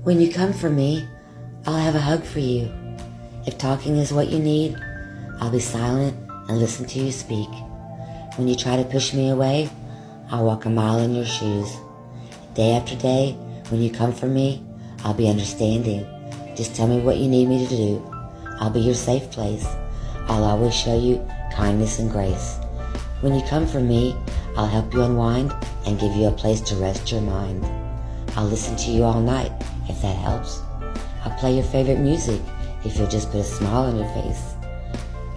When you come for me, I'll have a hug for you. If talking is what you need, I'll be silent and listen to you speak. When you try to push me away, I'll walk a mile in your shoes. Day after day, when you come for me, I'll be understanding. Just tell me what you need me to do. I'll be your safe place. I'll always show you kindness and grace. When you come for me, I'll help you unwind and give you a place to rest your mind. I'll listen to you all night, if that helps. I'll play your favorite music if you'll just put a smile on your face.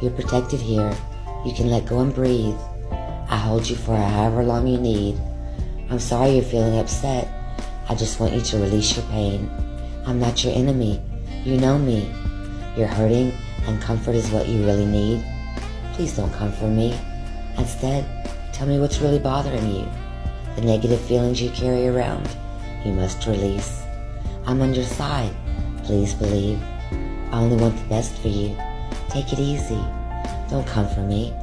You're protected here. You can let go and breathe. I hold you for however long you need. I'm sorry you're feeling upset. I just want you to release your pain. I'm not your enemy. You know me. You're hurting and comfort is what you really need. Please don't comfort me. Instead, tell me what's really bothering you. The negative feelings you carry around, you must release. I'm on your side. Please believe. I only want the best for you. Take it easy. Don't come for me.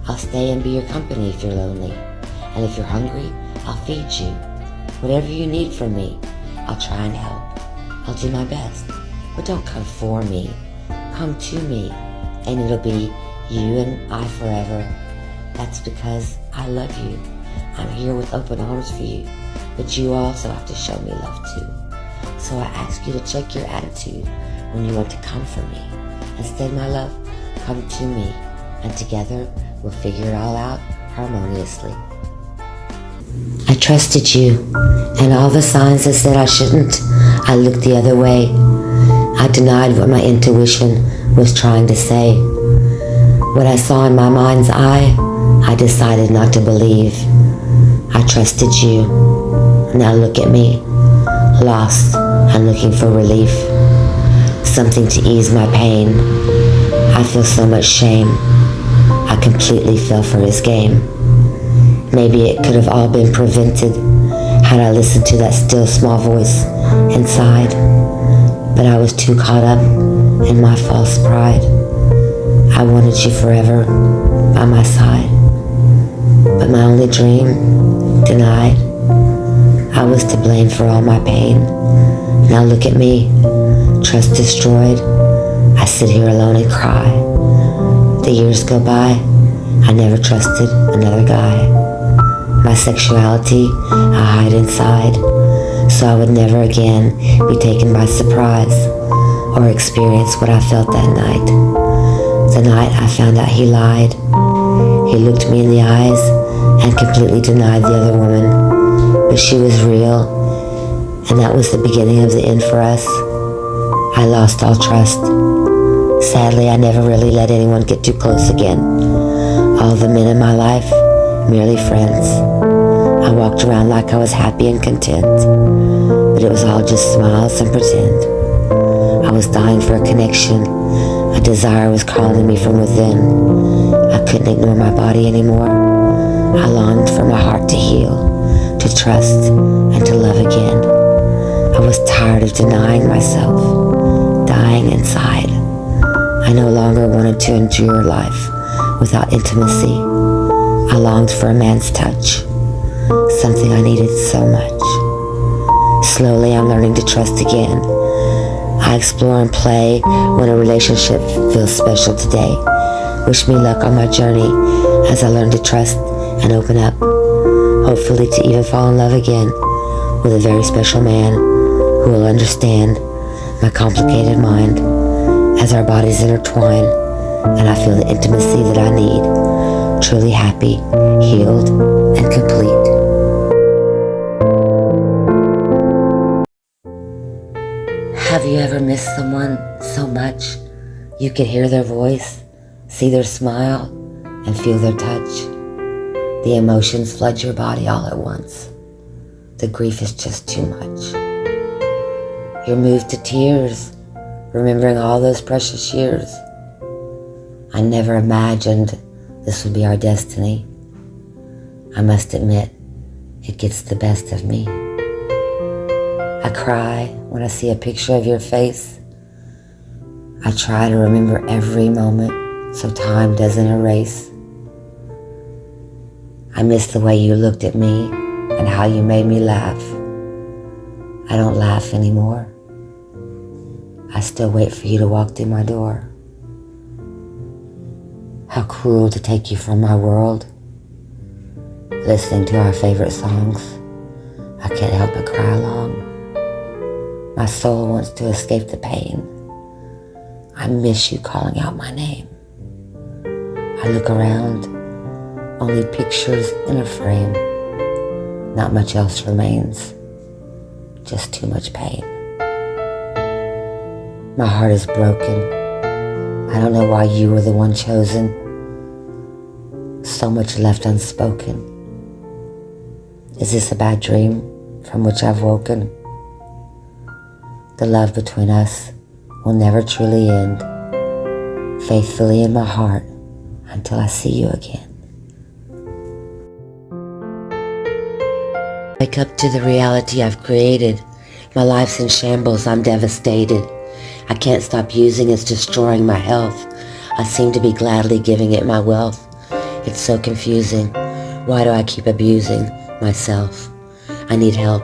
I'll stay and be your company if you're lonely. And if you're hungry, I'll feed you. Whatever you need from me, I'll try and help. I'll do my best. But don't come for me. Come to me. And it'll be you and I forever. That's because I love you. I'm here with open arms for you. But you also have to show me love too. So I ask you to check your attitude when you want to come for me. Instead, my love, come to me. And together, we'll figure it all out harmoniously. I trusted you, and all the signs that said I shouldn't, I looked the other way. I denied what my intuition was trying to say. What I saw in my mind's eye, I decided not to believe. I trusted you. Now look at me, lost and looking for relief. Something to ease my pain. I feel so much shame. I completely fell for his game. Maybe it could have all been prevented had I listened to that still small voice inside. But I was too caught up in my false pride. I wanted you forever by my side. But my only dream denied. I was to blame for all my pain. Now look at me, trust destroyed. I sit here alone and cry. The years go by, I never trusted another guy. My sexuality I hide inside, so I would never again be taken by surprise or experience what I felt that night. The night I found out he lied. He looked me in the eyes and completely denied the other woman, but she was real, and that was the beginning of the end for us. I lost all trust. Sadly, I never really let anyone get too close again. All the men in my life, merely friends. I walked around like I was happy and content, but it was all just smiles and pretend. I was dying for a connection. A desire was calling me from within. I couldn't ignore my body anymore. I longed for my heart to heal, to trust, and to love again. I was tired of denying myself, dying inside. I no longer wanted to endure life without intimacy. I longed for a man's touch, something I needed so much. Slowly, I'm learning to trust again. I explore and play when a relationship feels special today. Wish me luck on my journey as I learn to trust and open up, hopefully to even fall in love again with a very special man who will understand my complicated mind as our bodies intertwine and I feel the intimacy that I need, truly happy, healed, and complete. Have you ever missed someone so much you could hear their voice, see their smile, and feel their touch? The emotions flood your body all at once. The grief is just too much. You're moved to tears, remembering all those precious years. I never imagined this would be our destiny. I must admit, it gets the best of me. I cry when I see a picture of your face. I try to remember every moment so time doesn't erase. I miss the way you looked at me and how you made me laugh. I don't laugh anymore. I still wait for you to walk through my door. How cruel to take you from my world. Listening to our favorite songs, I can't help but cry along. My soul wants to escape the pain. I miss you calling out my name. I look around, only pictures in a frame. Not much else remains, just too much pain. My heart is broken. I don't know why you were the one chosen. So much left unspoken. Is this a bad dream from which I've woken? The love between us will never truly end. Faithfully in my heart until I see you again. Wake up to the reality I've created. My life's in shambles, I'm devastated. I can't stop using, it's destroying my health. I seem to be gladly giving it my wealth. It's so confusing. Why do I keep abusing myself? I need help.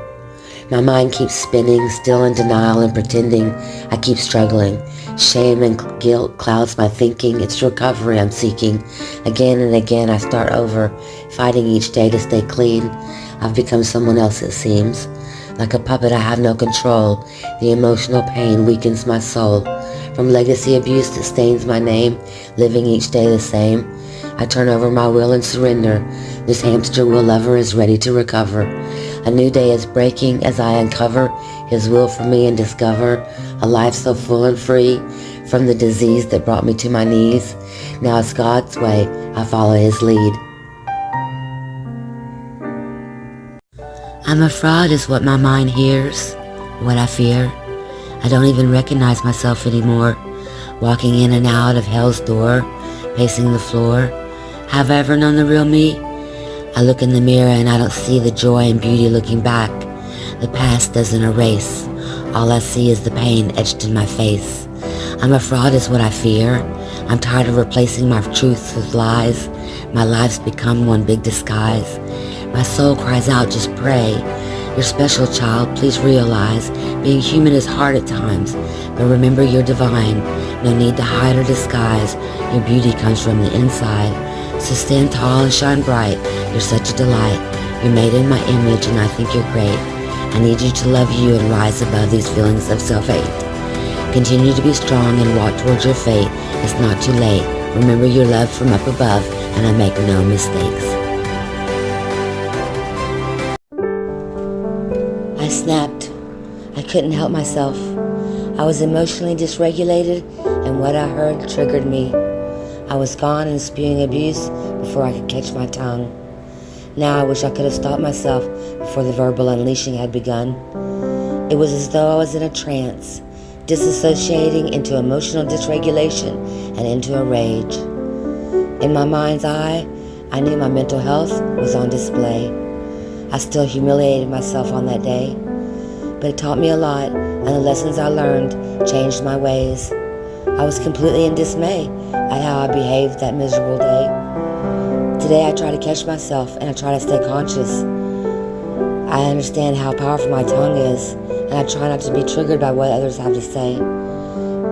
My mind keeps spinning, still in denial and pretending. I keep struggling. Shame and guilt clouds my thinking. It's recovery I'm seeking. Again and again I start over, fighting each day to stay clean. I've become someone else it seems. Like a puppet I have no control. The emotional pain weakens my soul. From legacy abuse that stains my name, living each day the same. I turn over my will and surrender. This hamster wheel lover is ready to recover. A new day is breaking as I uncover His will for me and discover a life so full and free from the disease that brought me to my knees. Now it's God's way, I follow His lead. I'm a fraud is what my mind hears, what I fear. I don't even recognize myself anymore, walking in and out of hell's door, pacing the floor. Have I ever known the real me? I look in the mirror and I don't see the joy and beauty looking back. The past doesn't erase. All I see is the pain etched in my face. I'm a fraud is what I fear. I'm tired of replacing my truths with lies. My life's become one big disguise. My soul cries out, just pray. You're special, child, please realize. Being human is hard at times, but remember you're divine. No need to hide or disguise. Your beauty comes from the inside. So stand tall and shine bright. You're such a delight. You're made in my image and I think you're great. I need you to love you and rise above these feelings of self-hate. Continue to be strong and walk towards your fate. It's not too late. Remember you're loved from up above and I make no mistakes. I snapped. I couldn't help myself. I was emotionally dysregulated and what I heard triggered me. I was gone and spewing abuse before I could catch my tongue. Now I wish I could have stopped myself before the verbal unleashing had begun. It was as though I was in a trance, disassociating into emotional dysregulation and into a rage. In my mind's eye, I knew my mental health was on display. I still humiliated myself on that day, but it taught me a lot, and the lessons I learned changed my ways. I was completely in dismay at how I behaved that miserable day. Today I try to catch myself and I try to stay conscious. I understand how powerful my tongue is, and I try not to be triggered by what others have to say.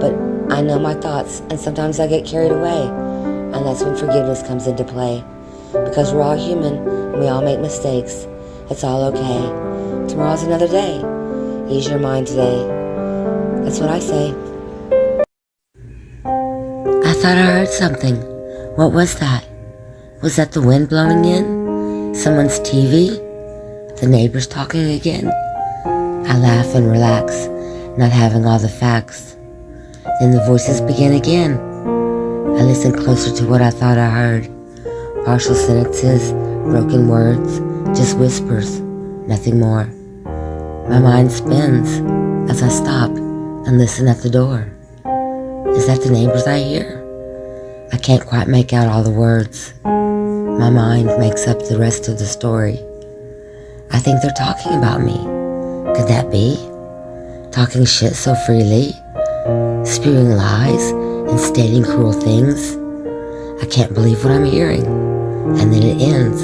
But I know my thoughts, and sometimes I get carried away, and that's when forgiveness comes into play. Because we're all human, and we all make mistakes. It's all okay. Tomorrow's another day. Ease your mind today. That's what I say. I thought I heard something. What was that? Was that the wind blowing in? Someone's TV? The neighbors talking again? I laugh and relax, not having all the facts. Then the voices begin again. I listen closer to what I thought I heard. Partial sentences, broken words, just whispers, nothing more. My mind spins as I stop and listen at the door. Is that the neighbors I hear? I can't quite make out all the words. My mind makes up the rest of the story. I think they're talking about me. Could that be? Talking shit so freely, spewing lies and stating cruel things. I can't believe what I'm hearing. And then it ends.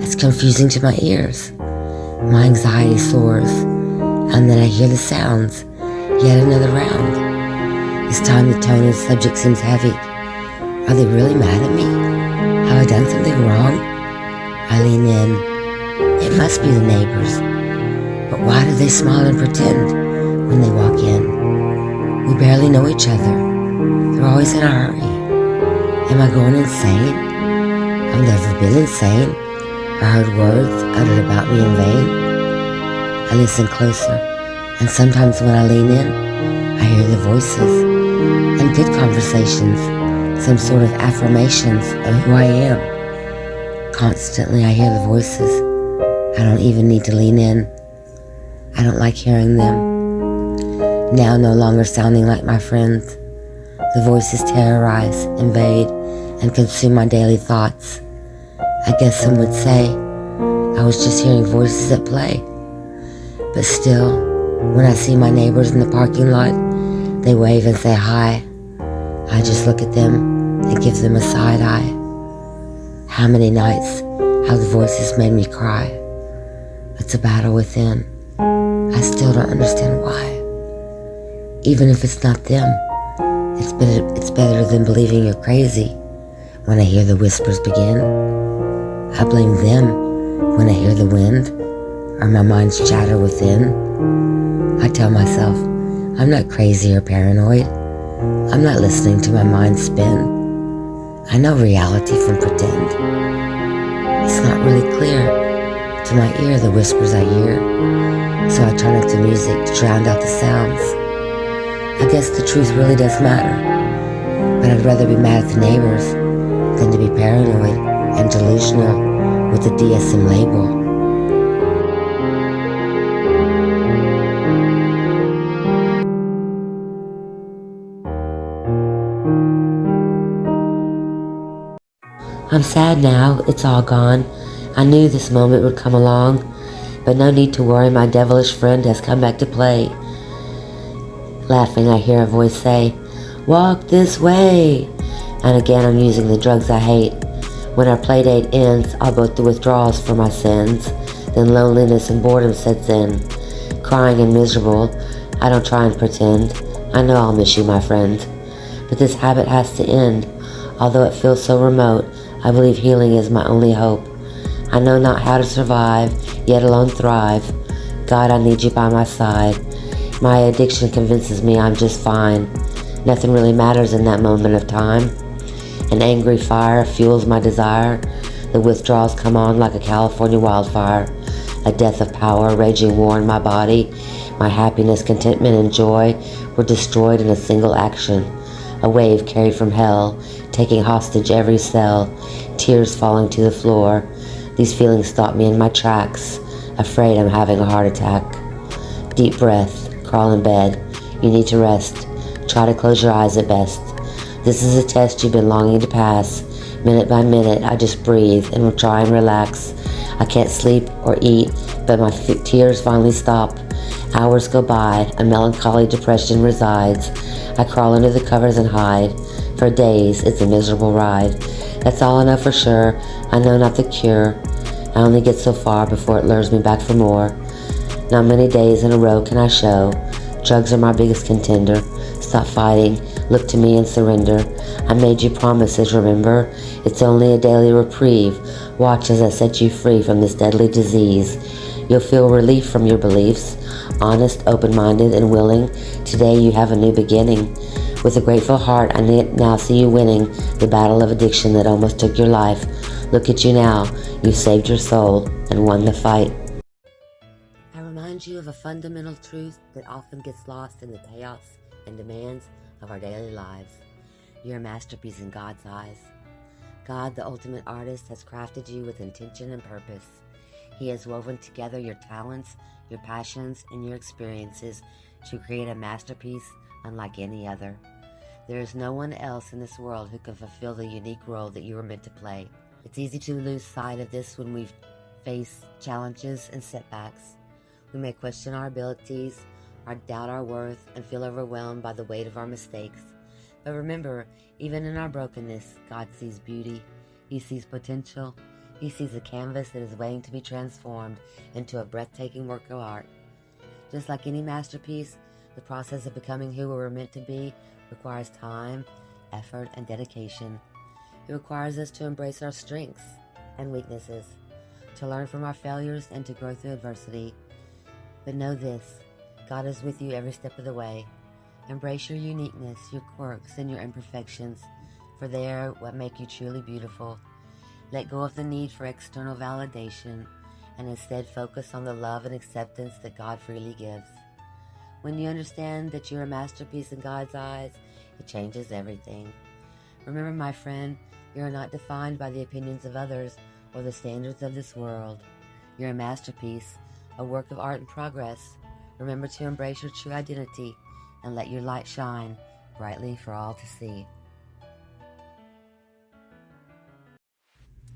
It's confusing to my ears. My anxiety soars, and then I hear the sounds. Yet another round. This time the tone of the subject seems heavy. Are they really mad at me? Have I done something wrong? I lean in. It must be the neighbors. But why do they smile and pretend when they walk in? We barely know each other. They're always in a hurry. Am I going insane? I've never been insane or heard words uttered about me in vain. I listen closer, and sometimes when I lean in, I hear the voices and good conversations, some sort of affirmations of who I am. Constantly I hear the voices. I don't even need to lean in. I don't like hearing them. Now no longer sounding like my friends. The voices terrorize, invade, and consume my daily thoughts. I guess some would say I was just hearing voices at play. But still, when I see my neighbors in the parking lot, they wave and say hi. I just look at them and give them a side eye. How many nights have the voices made me cry? It's a battle within. I still don't understand why. Even if it's not them, it's better than believing you're crazy. When I hear the whispers begin, I blame them when I hear the wind or my mind's chatter within. I tell myself, I'm not crazy or paranoid. I'm not listening to my mind spin. I know reality from pretend. It's not really clear to my ear the whispers I hear, so I turn up the music to drown out the sounds. I guess the truth really does matter, but I'd rather be mad at the neighbors than to be paranoid and delusional with a DSM label. I'm sad now, it's all gone. I knew this moment would come along, but no need to worry, my devilish friend has come back to play. Laughing, I hear a voice say, "Walk this way." And again, I'm using the drugs I hate. When our play date ends, I'll go through withdrawals for my sins. Then loneliness and boredom sets in. Crying and miserable, I don't try and pretend. I know I'll miss you, my friend. But this habit has to end. Although it feels so remote, I believe healing is my only hope. I know not how to survive, yet alone thrive. God, I need you by my side. My addiction convinces me I'm just fine. Nothing really matters in that moment of time. An angry fire fuels my desire. The withdrawals come on like a California wildfire. A death of power, raging war in my body. My happiness, contentment, and joy were destroyed in a single action. A wave carried from hell, taking hostage every cell. Tears falling to the floor. These feelings stop me in my tracks. Afraid I'm having a heart attack. Deep breath. Crawl in bed. You need to rest. Try to close your eyes at best. This is a test you've been longing to pass. Minute by minute, I just breathe and will try and relax. I can't sleep or eat, but my tears finally stop. Hours go by, a melancholy depression resides. I crawl under the covers and hide. For days, it's a miserable ride. That's all I know for sure. I know not the cure. I only get so far before it lures me back for more. Not many days in a row can I show. Drugs are my biggest contender. Stop fighting. Look to me and surrender. I made you promises, remember? It's only a daily reprieve. Watch as I set you free from this deadly disease. You'll feel relief from your beliefs. Honest, open-minded, and willing. Today you have a new beginning. With a grateful heart, I now see you winning the battle of addiction that almost took your life. Look at you now. You saved your soul and won the fight. I remind you of a fundamental truth that often gets lost in the chaos and demands of our daily lives. You're a masterpiece in God's eyes. God, the ultimate artist, has crafted you with intention and purpose. He has woven together your talents, your passions, and your experiences to create a masterpiece unlike any other. There is no one else in this world who can fulfill the unique role that you were meant to play. It's easy to lose sight of this when we face challenges and setbacks. We may question our abilities, or doubt our worth, and feel overwhelmed by the weight of our mistakes. But remember, even in our brokenness, God sees beauty. He sees potential. He sees a canvas that is waiting to be transformed into a breathtaking work of art. Just like any masterpiece, The process of becoming who we were meant to be requires time, effort, and dedication. It requires us to embrace our strengths and weaknesses, to learn from our failures and to grow through adversity. But know this, God is with you every step of the way. Embrace your uniqueness, your quirks, and your imperfections, for they are what make you truly beautiful. Let go of the need for external validation and instead focus on the love and acceptance that God freely gives. When you understand that you're a masterpiece in God's eyes, it changes everything. Remember, my friend, you are not defined by the opinions of others or the standards of this world. You're a masterpiece, a work of art in progress. Remember to embrace your true identity and let your light shine brightly for all to see.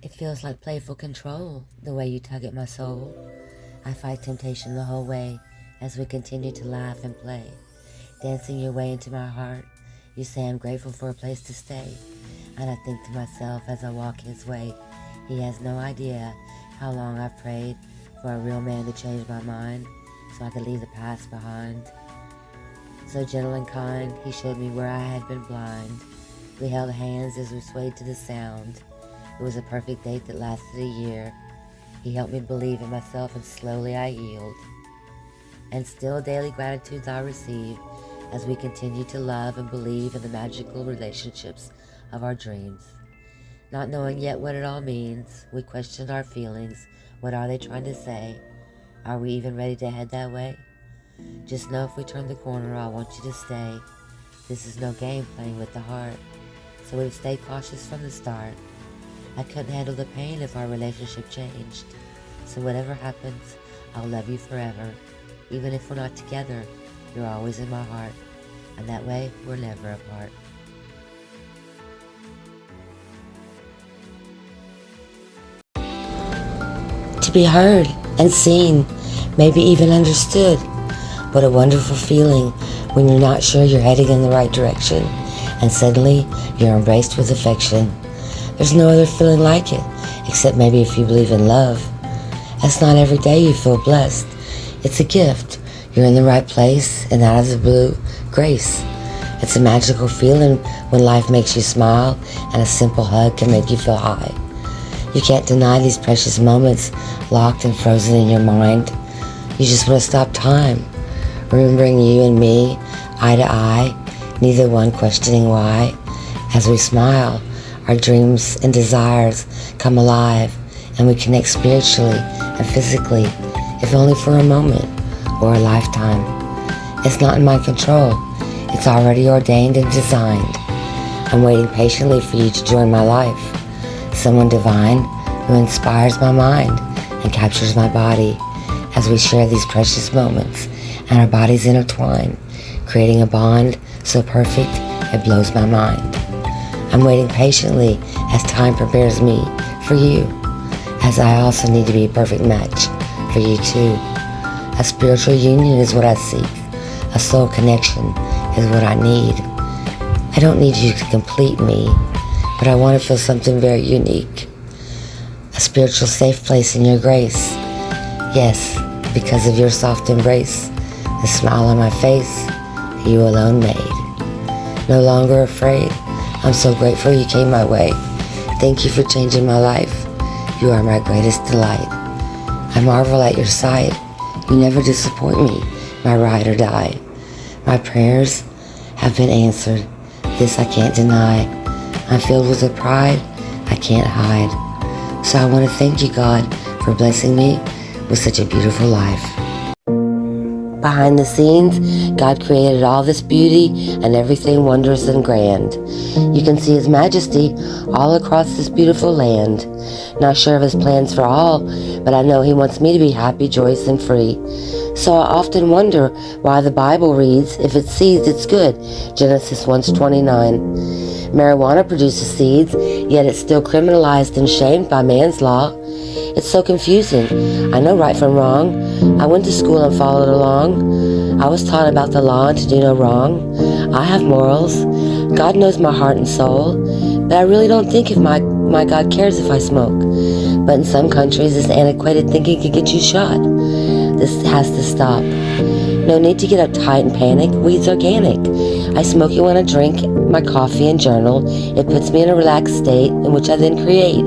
It feels like playful control, the way you tug at my soul. I fight temptation the whole way as we continue to laugh and play. Dancing your way into my heart, you say I'm grateful for a place to stay. And I think to myself as I walk his way, he has no idea how long I've prayed for a real man to change my mind so I could leave the past behind. So gentle and kind, he showed me where I had been blind. We held hands as we swayed to the sound. It was a perfect date that lasted a year. He helped me believe in myself and slowly I healed. And still daily gratitudes I receive as we continue to love and believe in the magical relationships of our dreams. Not knowing yet what it all means, we questioned our feelings. What are they trying to say? Are we even ready to head that way? Just know if we turn the corner, I want you to stay. This is no game playing with the heart, so we've stayed cautious from the start. I couldn't handle the pain if our relationship changed. So whatever happens, I'll love you forever. Even if we're not together, you're always in my heart. And that way, we're never apart. To be heard and seen, maybe even understood. What a wonderful feeling when you're not sure you're heading in the right direction, and suddenly you're embraced with affection. There's no other feeling like it, except maybe if you believe in love. It's not every day you feel blessed. It's a gift. You're in the right place, and out of the blue, grace. It's a magical feeling when life makes you smile, and a simple hug can make you feel high. You can't deny these precious moments locked and frozen in your mind. You just want to stop time, remembering you and me, eye to eye, neither one questioning why. As we smile, our dreams and desires come alive, and we connect spiritually and physically, if only for a moment or a lifetime. It's not in my control. It's already ordained and designed. I'm waiting patiently for you to join my life. Someone divine who inspires my mind and captures my body as we share these precious moments and our bodies intertwine, creating a bond so perfect it blows my mind. I'm waiting patiently as time prepares me for you, as I also need to be a perfect match for you too. A spiritual union is what I seek. A soul connection is what I need. I don't need you to complete me, but I want to feel something very unique. A spiritual safe place in your grace. Yes, because of your soft embrace, the smile on my face, you alone made. No longer afraid. I'm so grateful you came my way. Thank you for changing my life. You are my greatest delight. I marvel at your sight. You never disappoint me, my ride or die. My prayers have been answered. This I can't deny. I'm filled with a pride I can't hide. So I want to thank you, God, for blessing me with such a beautiful life. Behind the scenes, God created all this beauty and everything wondrous and grand. You can see His majesty all across this beautiful land. Not sure of His plans for all, but I know He wants me to be happy, joyous, and free. So I often wonder why the Bible reads, if it seeds, it's good. Genesis 1:29. Marijuana produces seeds, yet it's still criminalized and shamed by man's law. It's so confusing. I know right from wrong. I went to school and followed along. I was taught about the law and to do no wrong. I have morals. God knows my heart and soul. But I really don't think if my God cares if I smoke. But in some countries, this antiquated thinking can get you shot. This has to stop. No need to get uptight and panic. Weed's organic. I smoke it when I drink my coffee and journal. It puts me in a relaxed state in which I then create.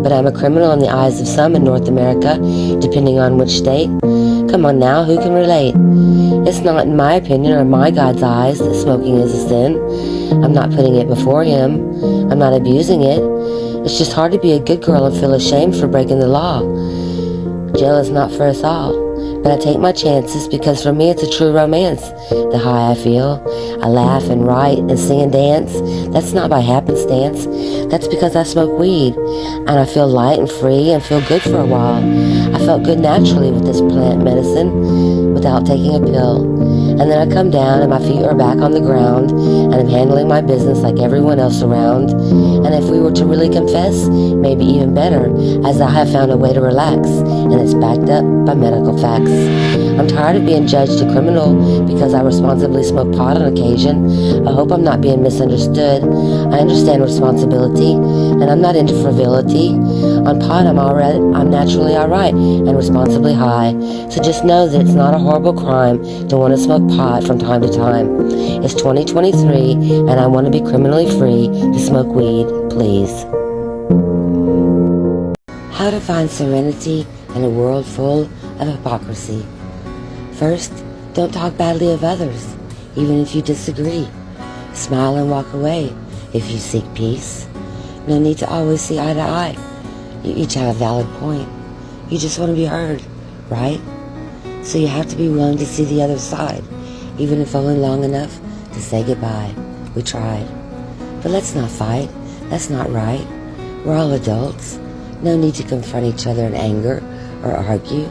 But I'm a criminal in the eyes of some in North America, depending on which state. Come on now, who can relate? It's not in my opinion or my God's eyes that smoking is a sin. I'm not putting it before him. I'm not abusing it. It's just hard to be a good girl and feel ashamed for breaking the law. Jail is not for us all. But I take my chances because for me it's a true romance. The high I feel. I laugh and write and sing and dance. That's not by happenstance. That's because I smoke weed. And I feel light and free and feel good for a while. I felt good naturally with this plant medicine without taking a pill. And then I come down and my feet are back on the ground and I'm handling my business like everyone else around. And if we were to really confess, maybe even better, as I have found a way to relax, and it's backed up by medical facts. I'm tired of being judged a criminal because I responsibly smoke pot on occasion. I hope I'm not being misunderstood. I understand responsibility, and I'm not into frivolity. On pot, I'm naturally alright and responsibly high. So just know that it's not a horrible crime to want to smoke pot from time to time. It's 2023, and I want to be criminally free to smoke weed, please. How to find serenity in a world full of hypocrisy. First, don't talk badly of others, even if you disagree. Smile and walk away if you seek peace. No need to always see eye to eye. You each have a valid point. You just want to be heard, right? So you have to be willing to see the other side, even if only long enough to say goodbye. We tried. But let's not fight. That's not right. We're all adults. No need to confront each other in anger or argue.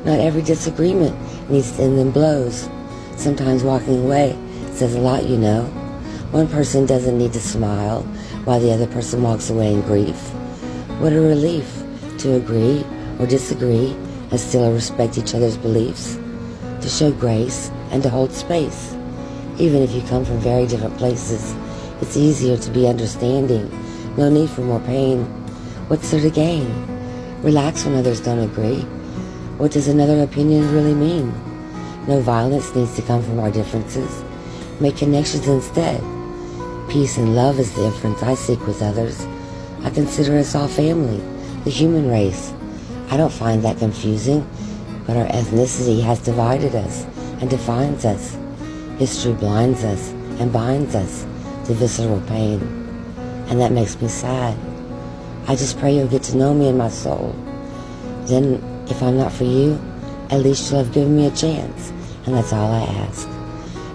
Not every disagreement needs to end in blows. Sometimes walking away says a lot, you know. One person doesn't need to smile while the other person walks away in grief. What a relief to agree or disagree and still respect each other's beliefs, to show grace and to hold space. Even if you come from very different places, it's easier to be understanding. No need for more pain. What's there to gain? Relax when others don't agree. What does another opinion really mean? No violence needs to come from our differences. Make connections instead. Peace and love is the difference I seek with others. I consider us all family, the human race. I don't find that confusing, but our ethnicity has divided us and defines us. History blinds us and binds us to visceral pain, and that makes me sad. I just pray you'll get to know me in my soul. Then, if I'm not for you, at least you'll have given me a chance, and that's all I ask.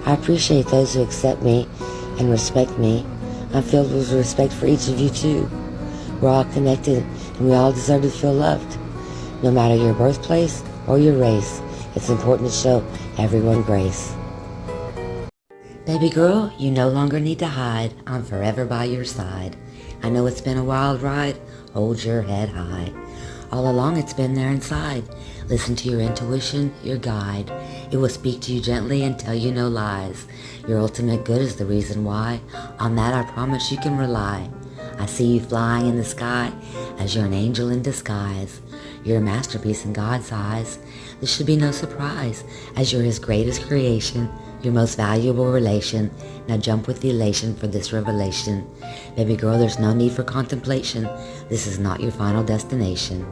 I appreciate those who accept me and respect me. I'm filled with respect for each of you too. We're all connected, and we all deserve to feel loved. No matter your birthplace or your race, it's important to show everyone grace. Baby girl, you no longer need to hide. I'm forever by your side. I know it's been a wild ride. Hold your head high. All along it's been there inside. Listen to your intuition, your guide. It will speak to you gently and tell you no lies. Your ultimate good is the reason why. On that I promise you can rely. I see you flying in the sky as you're an angel in disguise. You're a masterpiece in God's eyes. This should be no surprise, as you're his greatest creation, your most valuable relation. Now jump with elation for this revelation. Baby girl, there's no need for contemplation. This is not your final destination.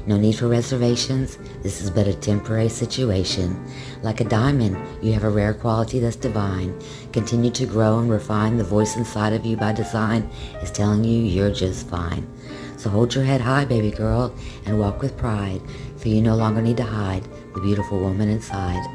No need for reservations. This is but a temporary situation. Like a diamond, you have a rare quality that's divine. Continue to grow and refine. The voice inside of you by design is telling you you're just fine. So hold your head high, baby girl, and walk with pride, for you no longer need to hide the beautiful woman inside.